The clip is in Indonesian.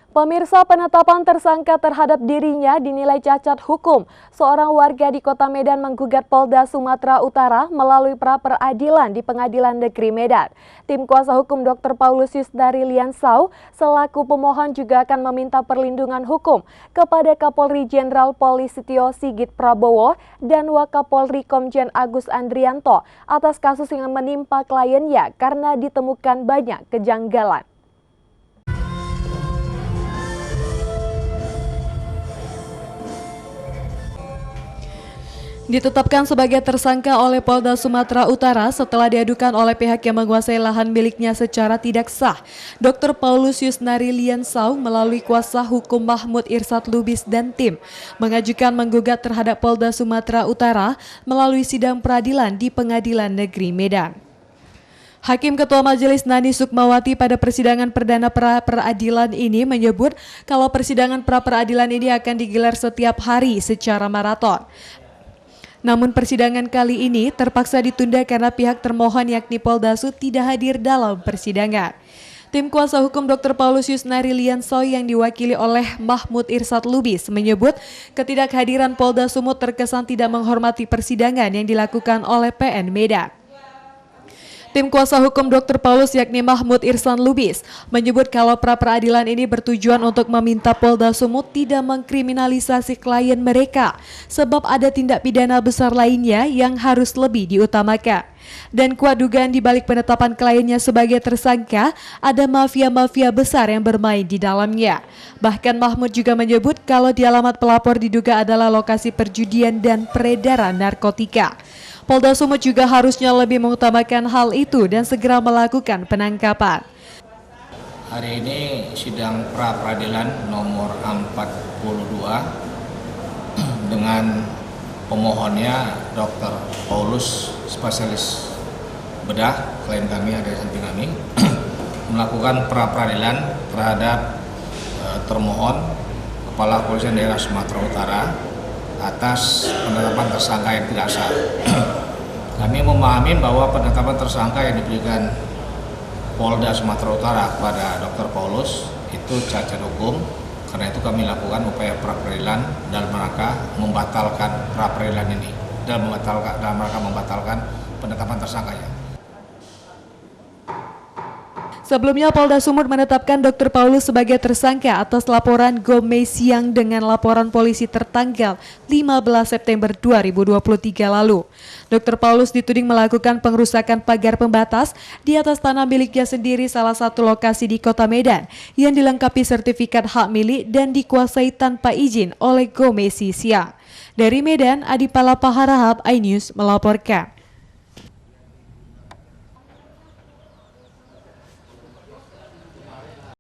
Pemirsa, penetapan tersangka terhadap dirinya dinilai cacat hukum. Seorang warga di Kota Medan menggugat Polda Sumatera Utara melalui pra-peradilan di Pengadilan Negeri Medan. Tim kuasa hukum Dr. Paulus Yusnari Liansau selaku pemohon juga akan meminta perlindungan hukum kepada Kapolri Jenderal Polisi Tio Sigit Prabowo dan Wakapolri Komjen Agus Andrianto atas kasus yang menimpa kliennya karena ditemukan banyak kejanggalan. Ditetapkan sebagai tersangka oleh Polda Sumatera Utara setelah diadukan oleh pihak yang menguasai lahan miliknya secara tidak sah. Dr. Paulus Yusnari Liansau melalui kuasa hukum Mahmud Irsad Lubis dan tim mengajukan menggugat terhadap Polda Sumatera Utara melalui sidang peradilan di Pengadilan Negeri Medan. Hakim Ketua Majelis Nani Sukmawati pada persidangan perdana pra-peradilan ini menyebut kalau persidangan pra-peradilan ini akan digelar setiap hari secara maraton. Namun persidangan kali ini terpaksa ditunda karena pihak termohon yakni Poldasu tidak hadir dalam persidangan. Tim kuasa hukum Dr. Paulus Yusnari Liansau yang diwakili oleh Mahmud Irsad Lubis menyebut ketidakhadiran Polda Sumut terkesan tidak menghormati persidangan yang dilakukan oleh PN Medan. Tim kuasa hukum Dr. Paulus yakni Mahmud Irsad Lubis menyebut kalau pra-peradilan ini bertujuan untuk meminta Polda Sumut tidak mengkriminalisasi klien mereka sebab ada tindak pidana besar lainnya yang harus lebih diutamakan. Dan kuat dugaan di balik penetapan kliennya sebagai tersangka ada mafia-mafia besar yang bermain di dalamnya. Bahkan Mahmud juga menyebut kalau di alamat pelapor diduga adalah lokasi perjudian dan peredaran narkotika. Polda Sumut juga harusnya lebih mengutamakan hal itu dan segera melakukan penangkapan. Hari ini sidang pra-peradilan nomor 42 dengan pemohonnya Dr. Paulus, spesialis bedah, klien kami ada di samping kami, melakukan pra-peradilan terhadap termohon Kepala Kepolisian Daerah Sumatera Utara atas penetapan tersangka yang tidak sah. Kami memahami bahwa penetapan tersangka yang diberikan Polda Sumatera Utara kepada Dr. Paulus itu cacat hukum. Karena itu kami lakukan upaya pra-peradilan dalam rangka membatalkan pra-peradilan ini, dalam rangka membatalkan penetapan tersangkanya. Sebelumnya Polda Sumut menetapkan Dr. Paulus sebagai tersangka atas laporan Gomez Siang dengan laporan polisi tertanggal 15 September 2023 lalu. Dr. Paulus dituding melakukan pengerusakan pagar pembatas di atas tanah miliknya sendiri salah satu lokasi di Kota Medan yang dilengkapi sertifikat hak milik dan dikuasai tanpa izin oleh Gomez Siang. Dari Medan, Adi Pala Paharahap, iNews melaporkan.